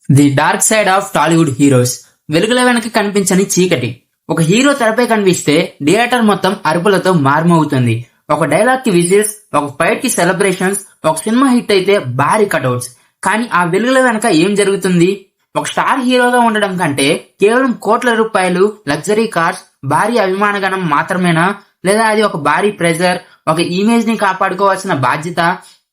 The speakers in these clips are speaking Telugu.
The dark side of Tollywood heroes. వెలుగుల వెనక కనిపించని చీకటి. ఒక హీరో తెరపై కనిపిస్తే థియేటర్ మొత్తం అరుపులతో మార్మవుతుంది. ఒక డైలాగ్ కి విజిల్స్, ఒక ఫైట్ కి సెలబ్రేషన్స్, ఒక సినిమా హిట్ అయితే భారీ కటౌట్స్. కానీ ఆ వెలుగుల వెనక ఏం జరుగుతుంది? ఒక స్టార్ హీరోగా ఉండడం కంటే కేవలం కోట్ల రూపాయలు, లగ్జరీ కార్స్, భారీ అభిమానగణం మాత్రమేనా? లేదా అది ఒక భారీ ప్రెజర్, ఒక ఇమేజ్ ని కాపాడుకోవాల్సిన బాధ్యత,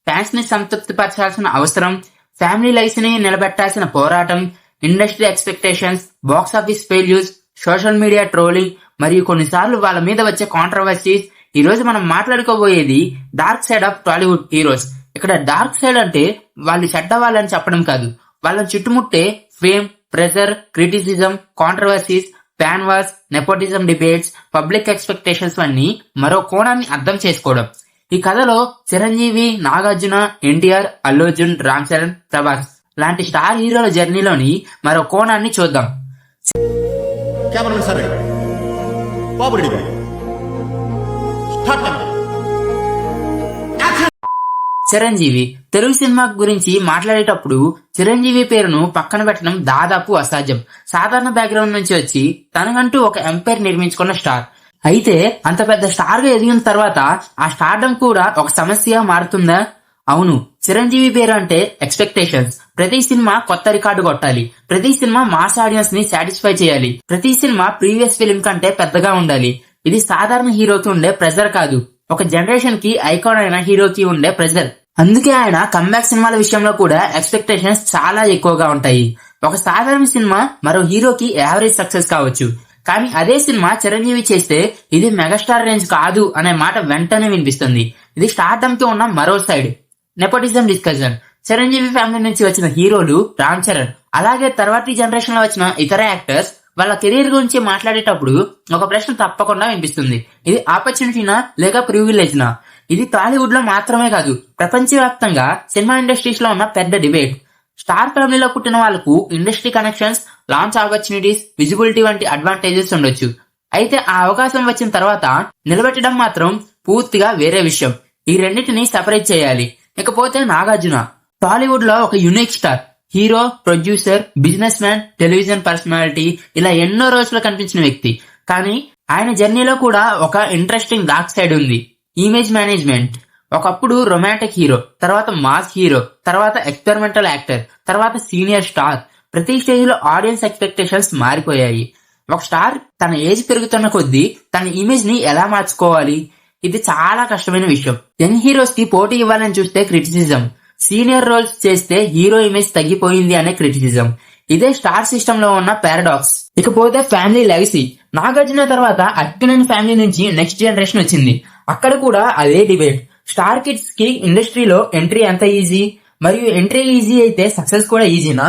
ఫ్యాన్స్ ని సంతృప్తి పరచాల్సిన అవసరం, ఫ్యామిలీ లైఫ్ ని నిలబెట్టాల్సిన పోరాటం, industry expectations, box office failures, social media trolling మరియు కొన్నిసార్లు వాళ్ళ మీద వచ్చే కాంట్రవర్సీస్. ఈ రోజు మనం మాట్లాడుకోబోయేది dark side of Tollywood heroes. ఇక్కడ డార్క్ సైడ్ అంటే వాళ్ళు చెడ్డ వాళ్ళని చెప్పడం కాదు, వాళ్ళని చుట్టుముట్టే fame, pressure, criticism, controversies, fan wars, nepotism debates, public expectations అన్ని మరో కోణాన్ని అర్థం చేసుకోవడం. ఈ కథలో చిరంజీవి, నాగార్జున, ఎన్టీఆర్, అల్లు అర్జున్, రామ్ చరణ్, ప్రభాస్ లాంటి స్టార్ హీరోల జర్నీలోని మరో కోణాన్ని చూద్దాం. చిరంజీవి. తెలుగు సినిమా గురించి మాట్లాడేటప్పుడు చిరంజీవి పేరును పక్కన పెట్టడం దాదాపు అసాధ్యం. సాధారణ బ్యాక్గ్రౌండ్ నుంచి వచ్చి తనకంటూ ఒక ఎంపైర్ నిర్మించుకున్న స్టార్. అయితే అంత పెద్ద స్టార్ గా ఎదిగిన తర్వాత ఆ స్టార్డమ్ కూడా ఒక సమస్య మారుతుందా? అవును. చిరంజీవి పేరు అంటే ఎక్స్పెక్టేషన్స్. ప్రతి సినిమా కొత్త రికార్డు కొట్టాలి, ప్రతి సినిమా మాస్ ఆడియన్స్ ని సాటిస్ఫై చేయాలి, ప్రతి సినిమా ప్రీవియస్ ఫిల్మ్ కంటే పెద్దగా ఉండాలి. ఇది సాధారణ హీరోకి ఉండే ప్రెజర్ కాదు, ఒక జనరేషన్ కి ఐకాన్ అయిన హీరోకి ఉండే ప్రెజర్. అందుకే ఆయన కమ్బ్యాక్ సినిమాల విషయంలో కూడా ఎక్స్పెక్టేషన్స్ చాలా ఎక్కువగా ఉంటాయి. ఒక సాధారణ సినిమా మరో హీరోకి యావరేజ్ సక్సెస్ కావచ్చు, కానీ అదే సినిమా చిరంజీవి చేస్తే ఇది మెగాస్టార్ రేంజ్ కాదు అనే మాట వెంటనే వినిపిస్తుంది. ఇది స్టార్డమ్ కి ఉన్న మరో side. Nepotism discussion. Chiranjeevi family నుంచి వచ్చిన హీరోలు, రామ్ చరణ్, అలాగే తర్వాతి జనరేషన్ లో వచ్చిన ఇతర యాక్టర్స్ వాళ్ళ కెరీర్ గురించి మాట్లాడేటప్పుడు ఒక ప్రశ్న తప్పకుండా వినిపిస్తుంది. ఇది ఆపర్చునిటీనా లేక ప్రివిలేజ్నా? ఇది టాలీవుడ్ లో మాత్రమే కాదు, ప్రపంచవ్యాప్తంగా సినిమా ఇండస్ట్రీస్ లో ఉన్న పెద్ద డిబేట్. స్టార్ ఫ్యామిలీలో పుట్టిన వాళ్లకు industry connections, launch opportunities, visibility వంటి అడ్వాంటేజెస్ ఉండొచ్చు. అయితే ఆ అవకాశం వచ్చిన తర్వాత నిలబెట్టడం మాత్రం పూర్తిగా వేరే విషయం. ఈ రెండింటిని సెపరేట్ చేయాలి. ఇకపోతే నాగార్జున. టాలీవుడ్ లో ఒక unique star. Hero, producer, business man, television personality, ఇలా ఎన్నో రోజులు కనిపించిన వ్యక్తి. కానీ ఆయన జర్నీలో కూడా ఒక ఇంట్రెస్టింగ్ డార్క్ సైడ్ ఉంది. Image management. ఒకప్పుడు రొమాంటిక్ హీరో, తర్వాత మాస్ హీరో, తర్వాత ఎక్స్పెరిమెంటల్ యాక్టర్, తర్వాత సీనియర్ స్టార్. ప్రతి స్టేజ్ లో ఆడియన్స్ ఎక్స్పెక్టేషన్స్ మారిపోయాయి. ఒక స్టార్ తన ఏజ్ పెరుగుతున్న కొద్దీ తన ఇమేజ్ ని ఎలా మార్చుకోవాలి? ఇది చాలా కష్టమైన విషయం. యంగ్ హీరోస్ కి పోటీ ఇవ్వాలని చూస్తే క్రిటిసిజం, సీనియర్ రోల్స్ చేస్తే హీరో ఇమేజ్ తగ్గిపోయింది అనే క్రిటిసిజం. ఇదే స్టార్ సిస్టమ్ లో ఉన్న పారాడాక్స్. ఇకపోతే ఫ్యామిలీ లెగసీ. నాగార్జున తర్వాత అక్కినేని ఫ్యామిలీ నుంచి నెక్స్ట్ జనరేషన్ వచ్చింది. అక్కడ కూడా అదే డిబేట్. స్టార్ కిడ్స్ కి ఇండస్ట్రీలో ఎంట్రీ ఎంత ఈజీ, మరియు ఎంట్రీ ఈజీ అయితే సక్సెస్ కూడా ఈజీనా?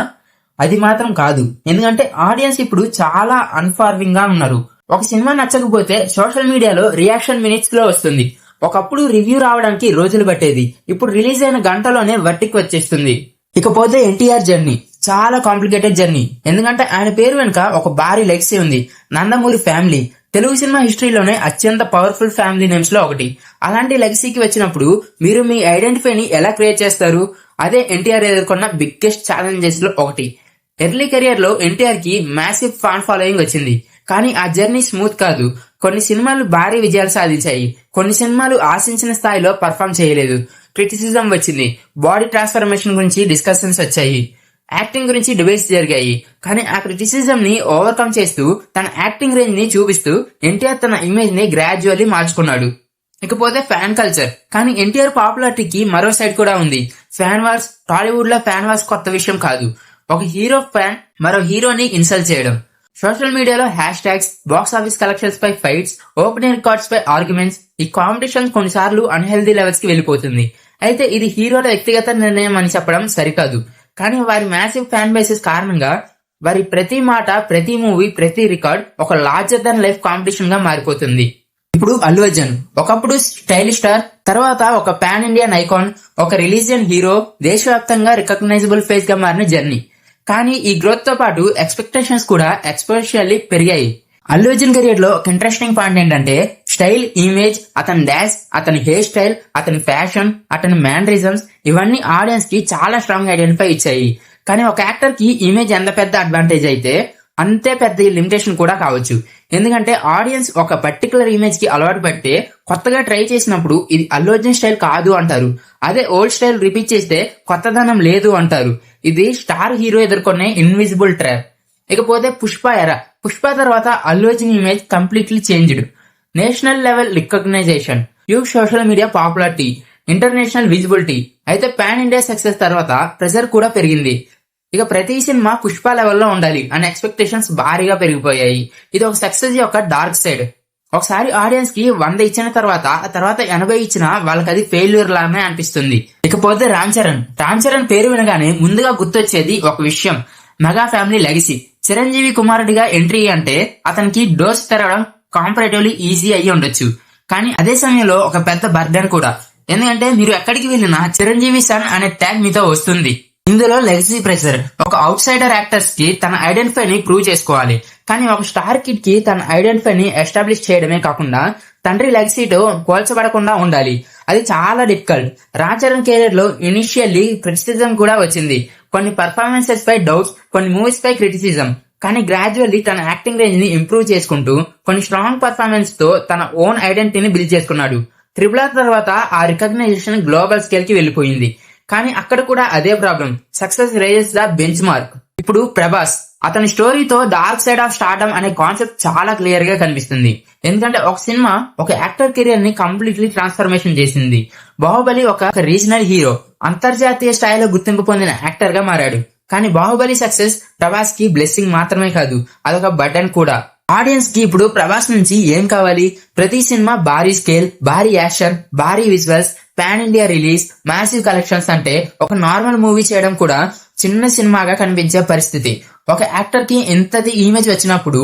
అది మాత్రం కాదు. ఎందుకంటే ఆడియన్స్ ఇప్పుడు చాలా అన్ఫార్మింగ్ గా ఉన్నారు. ఒక సినిమా నచ్చకపోతే సోషల్ మీడియాలో రియాక్షన్ మినిట్స్ లో వస్తుంది. ఒకప్పుడు రివ్యూ రావడానికి రోజులు పట్టేది, ఇప్పుడు రిలీజ్ అయిన గంటలోనే వర్టికి వచ్చేస్తుంది. ఇకపోతే ఎన్టీఆర్ జర్నీ చాలా కాంప్లికేటెడ్ జర్నీ. ఎందుకంటే ఆయన పేరు వెనుక ఒక భారీ లెగసీ ఉంది. నందమూరి ఫ్యామిలీ తెలుగు సినిమా హిస్టరీలోనే అత్యంత పవర్ఫుల్ ఫ్యామిలీ నేమ్స్ లో ఒకటి. అలాంటి లెగసీకి వచ్చినప్పుడు మీరు మీ ఐడెంటిఫైని ఎలా క్రియేట్ చేస్తారు? అదే ఎన్టీఆర్ ఎదుర్కొన్న బిగ్గెస్ట్ ఛాలెంజెస్ లో ఒకటి. ఎర్లీ కెరియర్ లో ఎన్టీఆర్ కి మ్యాసివ్ ఫ్యాన్ ఫాలోయింగ్ వచ్చింది, కానీ ఆ జర్నీ స్మూత్ కాదు. కొన్ని సినిమాలు భారీ విజయాలు సాధించాయి, కొన్ని సినిమాలు ఆశించిన స్థాయిలో పర్ఫామ్ చేయలేదు. క్రిటిసిజం వచ్చింది, బాడీ ట్రాన్స్ఫర్మేషన్ గురించి డిస్కషన్స్ వచ్చాయి, యాక్టింగ్ గురించి డిబేట్స్ జరిగాయి. కానీ ఆ క్రిటిసిజం ని ఓవర్కమ్ చేస్తూ తన యాక్టింగ్ రేంజ్ ని చూపిస్తూ ఎన్టీఆర్ తన ఇమేజ్ ని గ్రాడ్యువల్లీ మార్చుకున్నాడు. ఇకపోతే ఫ్యాన్ కల్చర్. కానీ ఎన్టీఆర్ పాపులారిటీకి మరో సైడ్ కూడా ఉంది. Fan wars. టాలీవుడ్ లో ఫ్యాన్ వార్స్ కొత్త విషయం కాదు. ఒక హీరో ఫ్యాన్ మరో హీరోని ఇన్సల్ట్ చేయడం, సోషల్ మీడియాలో hashtags, box office collections పై ఫైట్స్, ఓపెనింగ్ రికార్డ్స్ పై ఆర్గ్యుమెంట్స్. ఈ కాంపిటీషన్ కొన్నిసార్లు అన్హెల్దీ లెవెల్స్ కి వెళ్ళిపోతుంది. అయితే ఇది హీరోల వ్యక్తిగత నిర్ణయం అని చెప్పడం సరికాదు, కానీ వారి మ్యాసివ్ ఫ్యాన్ బేసెస్ కారణంగా వారి ప్రతి మాట, ప్రతి మూవీ, ప్రతి రికార్డ్ ఒక లార్జర్ దన్ లైఫ్ కాంపిటీషన్ గా మారిపోతుంది. ఇప్పుడు అల్లు అర్జున్ ఒకప్పుడు స్టైలిష్ స్టార్, తర్వాత ఒక పాన్ ఇండియన్ ఐకాన్, ఒక రిలీజియన్ హీరో, దేశవ్యాప్తంగా రికగ్నైజబుల్ ఫేస్ గా మారిన జర్నీ. కానీ ఈ గ్రోత్ తో పాటు ఎక్స్పెక్టేషన్స్ కూడా ఎక్స్పోనెన్షియల్లీ పెరిగాయి. అల్లు అర్జున్ కెరీర్ లో ఒక ఇంట్రెస్టింగ్ పాయింట్ ఏంటంటే స్టైల్, ఇమేజ్, అతని డాన్స్, అతని హెయిర్ స్టైల్, అతని ఫ్యాషన్, అతని మ్యానరిజమ్స్ ఇవన్నీ ఆడియన్స్ కి చాలా స్ట్రాంగ్ ఐడెంటిఫై ఇచ్చాయి. కానీ ఒక యాక్టర్ కి ఇమేజ్ ఎంత పెద్ద అడ్వాంటేజ్ అయితే అంతే పెద్ద లిమిటేషన్ కూడా కావచ్చు. ఎందుకంటే ఆడియన్స్ ఒక పర్టికులర్ ఇమేజ్ కి అలవాటు పడితే కొత్తగా ట్రై చేసినప్పుడు ఇది అల్లు అర్జున్ స్టైల్ కాదు అంటారు. అదే ఓల్డ్ స్టైల్ రిపీట్ చేస్తే కొత్తదనం లేదు అంటారు. ఇది స్టార్ హీరో ఎదుర్కొనే ఇన్విజిబుల్ ట్రాప్. ఇకపోతే పుష్ప ఎరా. పుష్ప తర్వాత Allu Arjun image completely changed. National level recognition, huge social media popularity, international visibility. అయితే పాన్ ఇండియా సక్సెస్ తర్వాత ప్రెజర్ కూడా పెరిగింది. ఇక ప్రతి సినిమా పుష్ప లెవెల్లో ఉండాలి అనే ఎక్స్పెక్టేషన్స్ భారీగా పెరిగిపోయాయి. ఇది ఒక సక్సెస్ యొక్క డార్క్ సైడ్. ఒకసారి ఆడియన్స్ కి 100 ఇచ్చిన తర్వాత 80 ఇచ్చినా వాళ్ళకి అది ఫెయిల్యూర్ లాగానే అనిపిస్తుంది. ఇకపోతే రామ్ చరణ్ పేరు వినగానే ముందుగా గుర్తొచ్చేది ఒక విషయం, మెగా ఫ్యామిలీ లెగసీ. చిరంజీవి కుమారుడిగా ఎంట్రీ అంటే అతనికి డోర్స్ తెరవడం కాంపరేటివ్లీ ఈజీ అయ్యి ఉండొచ్చు. కానీ అదే సమయంలో ఒక పెద్ద బర్డెన్ కూడా. ఎందుకంటే మీరు ఎక్కడికి వెళ్ళినా చిరంజీవి సన్ అనే ట్యాగ్ మీతో వస్తుంది. ఇందులో లెగసీ ప్రెషర్. ఒక అవుట్ సైడర్ యాక్టర్స్ కి తన ఐడెంటిఫైని ప్రూవ్ చేసుకోవాలి. కానీ ఒక స్టార్ కిడ్ కి తన ఐడెంటిఫైని ఎస్టాబ్లిష్ చేయడమే కాకుండా తండ్రి లెగసీతో పోల్చబడకుండా ఉండాలి. అది చాలా డిఫికల్ట్. రామ్ చరణ్ కెరీర్ లో ఇనిషియల్లీ క్రిటిసిజం కూడా వచ్చింది. కొన్ని పర్ఫార్మెన్సెస్ పై డౌట్స్, కొన్ని మూవీస్ పై క్రిటిసిజం. కానీ గ్రాడ్యువల్లీ తన యాక్టింగ్ రేంజ్ ని ఇంప్రూవ్ చేసుకుంటూ కొన్ని స్ట్రాంగ్ పర్ఫార్మెన్స్ తో తన ఓన్ ఐడెంటిటీని బిల్డ్ చేసుకున్నాడు. RRR తర్వాత ఆ రికగ్నైజేషన్ గ్లోబల్ స్కేల్ కి వెళ్లిపోయింది. కానీ అక్కడ కూడా అదే problem, success raises the bench mark. ఇప్పుడు ప్రభాస్, అతని స్టోరీతో డార్క్ సైడ్ ఆఫ్ స్టార్డమ్ అనే కాన్సెప్ట్ చాలా క్లియర్ గా కనిపిస్తుంది. ఎందుకంటే ఒక సినిమా ఒక యాక్టర్ కెరియర్ ని కంప్లీట్లీ ట్రాన్స్ఫర్మేషన్ చేసింది. బాహుబలి ఒక రీజనల్ హీరో, అంతర్జాతీయ స్థాయిలో గుర్తింపు పొందిన యాక్టర్ గా మారాడు. కానీ బాహుబలి సక్సెస్ ప్రభాస్ కి బ్లెస్సింగ్ మాత్రమే కాదు, అదొక బటన్ కూడా. ఆడియన్స్ కి ఇప్పుడు ప్రభాస్ నుంచి ఏం కావాలి? ప్రతి సినిమా భారీ స్కేల్, భారీ యాక్షన్, భారీ visuals, pan India release, massive collections. అంటే ఒక నార్మల్ మూవీ చేయడం కూడా చిన్న సినిమాగా కనిపించే పరిస్థితి. ఒక యాక్టర్ కి ఎంతది ఇమేజ్ వచ్చినప్పుడు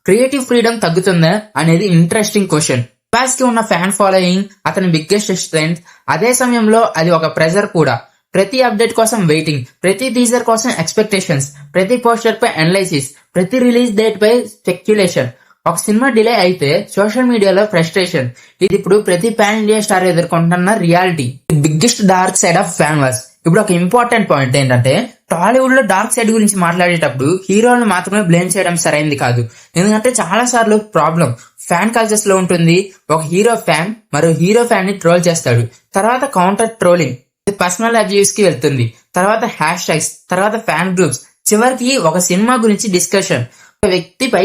క్రియేటివ్ ఫ్రీడమ్ తగ్గుతుందా అనేది ఇంట్రెస్టింగ్ క్వశ్చన్. ప్రభాస్ కి ఉన్న ఫ్యాన్ ఫాలోయింగ్ అతని బిగ్గెస్ట్ స్ట్రెంగ్త్. అదే సమయంలో అది ఒక ప్రెజర్ కూడా. ప్రతి అప్డేట్ కోసం వెయిటింగ్, ప్రతి టీజర్ కోసం ఎక్స్పెక్టేషన్స్, ప్రతి పోస్టర్ పై అనలైసిస్, ప్రతి రిలీజ్ డేట్ పై స్పెక్యులేషన్. ఒక సినిమా డిలే అయితే సోషల్ మీడియాలో ఫ్రస్ట్రేషన్. ఇది ఇప్పుడు ప్రతి పాన్ ఇండియా స్టార్ ఎదుర్కొంటున్న reality. Biggest dark side of fan wars. ఇప్పుడు ఒక ఇంపార్టెంట్ పాయింట్ ఏంటంటే, టాలీవుడ్ లో డార్క్ సైడ్ గురించి మాట్లాడేటప్పుడు హీరోలను మాత్రమే బ్లేమ్ చేయడం సరైంది కాదు. ఎందుకంటే చాలా సార్లు ప్రాబ్లం ఫ్యాన్ కల్చర్స్ లో ఉంటుంది. ఒక హీరో ఫ్యాన్ మరో హీరో ఫ్యాన్ ని ట్రోల్ చేస్తాడు, తర్వాత కౌంటర్ ట్రోలింగ్, పర్సనల్ అబ్యూస్ కి వెళ్తుంది, తర్వాత హ్యాష్ ట్యాగ్స్, తర్వాత ఫ్యాన్ గ్రూప్స్, చివరికి ఒక సినిమా గురించి డిస్కషన్ ఒక వ్యక్తిపై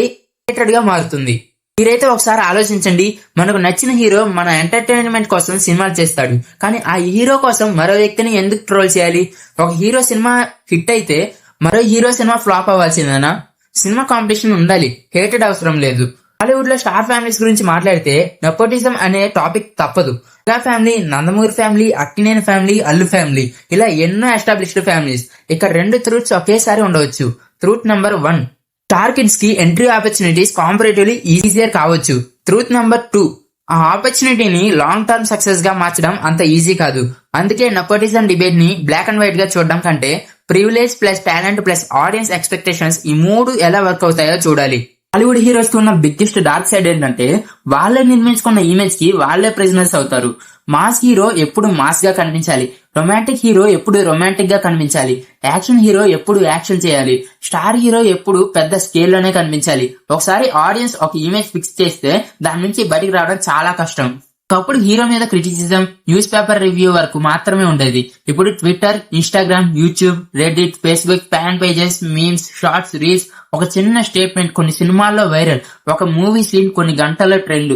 హేటెడ్ గా మారుతుంది. మీరైతే ఒకసారి ఆలోచించండి, మనకు నచ్చిన హీరో మన ఎంటర్టైన్మెంట్ కోసం సినిమాలు చేస్తాడు, కానీ ఆ హీరో కోసం మరో వ్యక్తిని ఎందుకు ట్రోల్ చేయాలి? ఒక హీరో సినిమా హిట్ అయితే మరో హీరో సినిమా ఫ్లాప్ అవ్వాల్సిందేనా? సినిమా కాంపిటీషన్ ఉండాలి, హేటెడ్ అవసరం లేదు. హాలీవుడ్ లో స్టార్ ఫ్యామిలీస్ గురించి మాట్లాడితే నెపోటిజం అనే టాపిక్ తప్పదు. Mega family, Nandamuri family, Akkineni family, Allu family, ఇలా ఎన్నో ఎస్టాబ్లిష్డ్ ఫ్యామిలీస్. ఇక్కడ 2 ట్రూత్స్ ఒకేసారి ఉండవచ్చు. ట్రూత్ నెంబర్ 1, స్టార్ కిడ్స్ కి ఎంట్రీ ఆపర్చునిటీస్ కాంపరేటివ్లీ ఈజియర్ కావచ్చు. ట్రూత్ నెంబర్ 2, ఆ ఆపర్చునిటీని లాంగ్ టర్మ్ సక్సెస్ గా మార్చడం అంత ఈజీ కాదు. అందుకే నెపోటిజం డిబేట్ ని బ్లాక్ అండ్ వైట్ గా చూడడం కంటే privilege plus talent plus audience expectations, ఈ 3 ఎలా వర్క్ అవుతాయో చూడాలి. హాలీవుడ్ హీరోస్ కి ఉన్న బిగ్గెస్ట్ డార్క్ సైడ్ ఏంటంటే, వాళ్ళే నిర్మించుకున్న ఇమేజ్ కి వాళ్ళే ప్రిజనర్స్ అవుతారు. మాస్ హీరో ఎప్పుడు మాస్ గా కనిపించాలి, రొమాంటిక్ హీరో ఎప్పుడు రొమాంటిక్ గా కనిపించాలి, యాక్షన్ హీరో ఎప్పుడు యాక్షన్ చేయాలి, స్టార్ హీరో ఎప్పుడు పెద్ద స్కేల్ లోనే కనిపించాలి. ఒకసారి ఆడియన్స్ ఒక ఇమేజ్ ఫిక్స్ చేస్తే దాని నుంచి బయటికి రావడం చాలా కష్టం. ఒకప్పుడు హీరో మీద క్రిటిసిజం న్యూస్ పేపర్ రివ్యూ వరకు మాత్రమే ఉండేది. ఇప్పుడు Twitter, Instagram, YouTube, Reddit, Facebook, fan pages, memes, shorts, reels, ఒక చిన్న స్టేట్మెంట్ కొన్ని సినిమాల్లో వైరల్, ఒక మూవీ సీన్ కొన్ని గంటల్లో ట్రెండ్,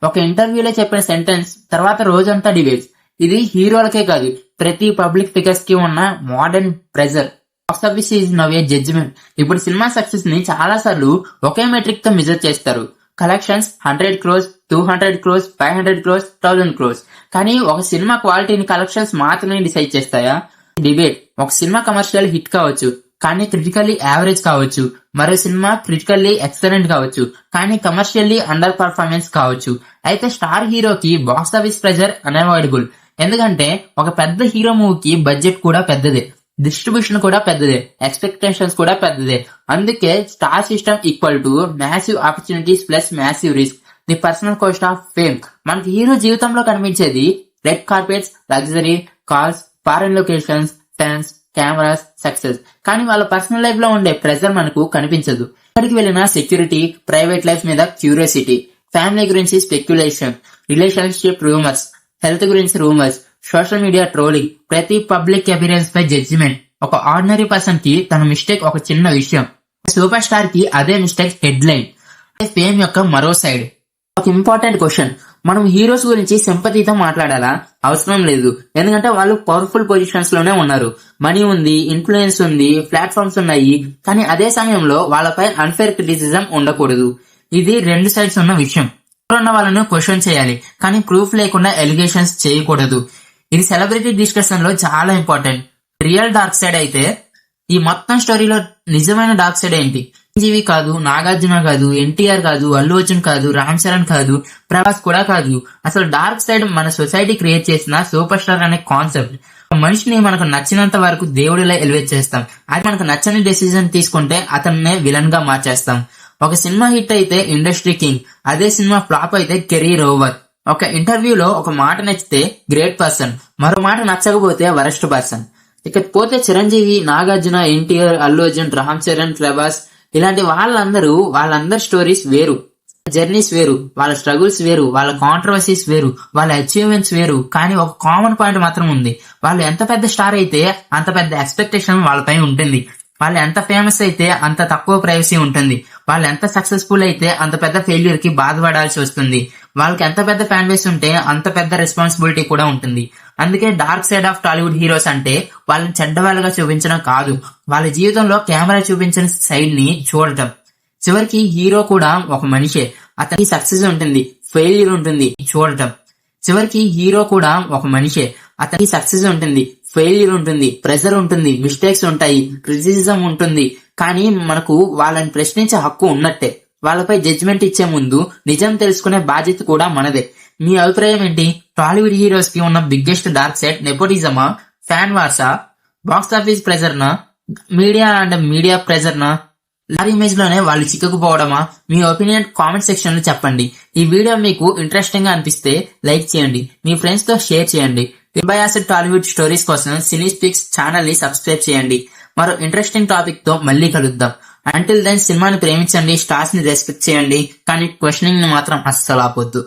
ఒక ఇంటర్వ్యూలో చెప్పిన సెంటెన్స్ తర్వాత రోజంతా డిబేట్స్. ఇది హీరోలకే కాదు, ప్రతి పబ్లిక్ ఫిగర్స్ కి ఉన్న modern pressure. Box office is now a judgement. ఇప్పుడు సినిమా సక్సెస్ ని చాలా సార్లు ఒకే మెట్రిక్ తో మెజర్ చేస్తారు. Collections 100 crores, 200 crores, 500 crores, 1000 crores. కానీ ఒక సినిమా క్వాలిటీని కలెక్షన్స్ మాత్రమే డిసైడ్ చేస్తాయా? డిబేట్. ఒక సినిమా కమర్షియల్ హిట్ కావచ్చు, కానీ క్రిటికల్లీ యావరేజ్ కావచ్చు. మరో సినిమా క్రిటికల్లీ ఎక్సలెంట్ కావచ్చు, కానీ కమర్షియల్లీ అండర్ పర్ఫార్మెన్స్ కావచ్చు. అయితే స్టార్ హీరోకి బాక్స్ ఆఫీస్ ప్రెజర్ అన్అవాయిడబుల్. ఎందుకంటే ఒక పెద్ద హీరో మూవీకి బడ్జెట్ కూడా పెద్దదే, డిస్ట్రిబ్యూషన్ కూడా పెద్దదే, ఎక్స్పెక్టేషన్స్ కూడా పెద్దదే. అందుకే star system equal to massive opportunities plus massive risk, the personal cost of fame. మనకి హీరో జీవితంలో కనిపించేది red carpets, luxury cars, foreign locations, fans, cameras, success. కానీ వాళ్ళ పర్సనల్ లైఫ్ లో ఉండే ప్రెజర్ మనకు కనిపించదు. ఎక్కడికి వెళ్ళినా సెక్యూరిటీ, ప్రైవేట్ లైఫ్ మీద క్యూరియాసిటీ, ఫ్యామిలీ గురించి స్పెక్యులేషన్, రిలేషన్షిప్ రూమర్స్, హెల్త్ గురించి రూమర్స్, సోషల్ మీడియా ట్రోలింగ్, ప్రతి పబ్లిక్ అపియరెన్స్ పై జడ్జిమెంట్. ఒక ఆర్డినరీ పర్సన్ కి తన మిస్టేక్ ఒక చిన్న విషయం, సూపర్ స్టార్ కి అదే మిస్టేక్ హెడ్ లైన్. ఫేమ్ యొక్క మరో సైడ్. ఒక ఇంపార్టెంట్ క్వశ్చన్, మనం హీరోస్ గురించి సింపతితో మాట్లాడాలా? అవసరం లేదు. ఎందుకంటే వాళ్ళు పవర్ఫుల్ పొజిషన్స్ లోనే ఉన్నారు. మనీ ఉంది, ఇన్ఫ్లుయెన్స్ ఉంది, ప్లాట్ఫామ్స్ ఉన్నాయి. కానీ అదే సమయంలో వాళ్ళపై అన్ఫేర్ క్రిటిసిజం ఉండకూడదు. ఇది రెండు సైడ్స్ ఉన్న విషయం. ఉన్న వాళ్ళను క్వశ్చన్ చేయాలి, కానీ ప్రూఫ్ లేకుండా ఎలిగేషన్స్ చేయకూడదు. ఇది సెలబ్రిటీ డిస్కషన్ లో చాలా ఇంపార్టెంట్. రియల్ డార్క్ సైడ్ అయితే ఈ మొత్తం స్టోరీలో నిజమైన డార్క్ సైడ్ ఏంటి? చిరంజీవి కాదు, నాగార్జున కాదు, ఎన్టీఆర్ కాదు, అల్లు అర్జున్ కాదు, రామ్ చరణ్ కాదు, ప్రభాస్ కూడా కాదు. అసలు డార్క్ సైడ్ మన సొసైటీ క్రియేట్ చేసిన సూపర్ స్టార్ అనే కాన్సెప్ట్. మనిషిని మనకు నచ్చినంత వరకు దేవుడిలా ఎలివేట్ చేస్తాం. అది మనకు నచ్చని డెసిజన్ తీసుకుంటే అతన్నే విలన్ గా మార్చేస్తాం. ఒక సినిమా హిట్ అయితే ఇండస్ట్రీ కింగ్, అదే సినిమా ఫ్లాప్ అయితే కెరీర్ ఓవర్. ఒక ఇంటర్వ్యూలో ఒక మాట నచ్చితే గ్రేట్ పర్సన్, మరో మాట నచ్చకపోతే వరస్ట్ పర్సన్. ఇకపోతే చిరంజీవి, నాగార్జున, ఎన్టీఆర్, అల్లు అర్జున్, రామ్ చరణ్, ప్రభాస్ ఇలాంటి వాళ్ళందరి స్టోరీస్ వేరు, జర్నీస్ వేరు, వాళ్ళ స్ట్రగుల్స్ వేరు, వాళ్ళ కాంట్రవర్సీస్ వేరు, వాళ్ళ అచీవ్మెంట్స్ వేరు. కానీ ఒక కామన్ పాయింట్ మాత్రం ఉంది. వాళ్ళు ఎంత పెద్ద స్టార్ అయితే అంత పెద్ద ఎక్స్పెక్టేషన్ వాళ్ళపై ఉంటుంది. వాళ్ళు ఎంత ఫేమస్ అయితే అంత తక్కువ ప్రైవసీ ఉంటుంది. వాళ్ళు ఎంత సక్సెస్ఫుల్ అయితే అంత పెద్ద ఫెయిల్యూర్ కి బాధపడాల్సి వస్తుంది. వాళ్ళకి ఎంత పెద్ద ఫ్యాన్ బేస్ ఉంటే అంత పెద్ద రెస్పాన్సిబిలిటీ కూడా ఉంటుంది. అందుకే dark side of Tollywood heroes అంటే వాళ్ళని చెడ్డవాళ్ళగా చూపించడం కాదు, వాళ్ళ జీవితంలో కెమెరా చూపించిన సైడ్ ని చూడటం. చివరికి హీరో కూడా ఒక మనిషే, అతనికి సక్సెస్ ఉంటుంది, ఫెయిల్యూర్ ఉంటుంది చూడటం. చివరికి హీరో కూడా ఒక మనిషే, అతనికి సక్సెస్ ఉంటుంది, ఫెయిల్యూర్ ఉంటుంది, ప్రెజర్ ఉంటుంది, మిస్టేక్స్ ఉంటాయి, క్రిటిసిజం ఉంటుంది. కానీ మనకు వాళ్ళని ప్రశ్నించే హక్కు ఉన్నట్టే. వాళ్ళపై జడ్జిమెంట్ ఇచ్చే ముందు నిజం తెలుసుకునే బాధ్యత కూడా మనదే. మీ అభిప్రాయం ఏంటి? టాలీవుడ్ హీరోస్ కి ఉన్న బిగ్గెస్ట్ డార్క్ సైడ్ నెపోటిజమా, ఫ్యాన్ వార్సా, బాక్స్ ఆఫీస్ ప్రెజర్ నా, మీడియా ప్రెజర్ నా, లారీ ఇమేజ్ లోనే వాళ్ళు చిక్కుకుపోవడమా? మీ ఒపీనియన్ కామెంట్ సెక్షన్ లో చెప్పండి. ఈ వీడియో మీకు ఇంట్రెస్టింగ్ గా అనిపిస్తే లైక్ చేయండి, మీ ఫ్రెండ్స్ తో షేర్ చేయండి. అన్బయాస్డ్ టాలీవుడ్ స్టోరీస్ కోసం సినీ స్పీక్స్ ఛానల్ ని సబ్స్క్రైబ్ చేయండి. మరో ఇంట్రెస్టింగ్ టాపిక్ తో మళ్ళీ కలుద్దాం. అంటిల్ దెన్ సినిమాని ప్రేమించండి, స్టార్స్ ని రెస్పెక్ట్ చేయండి, కానీ క్వశ్చనింగ్ ని మాత్రం అస్సలు ఆపొద్దు.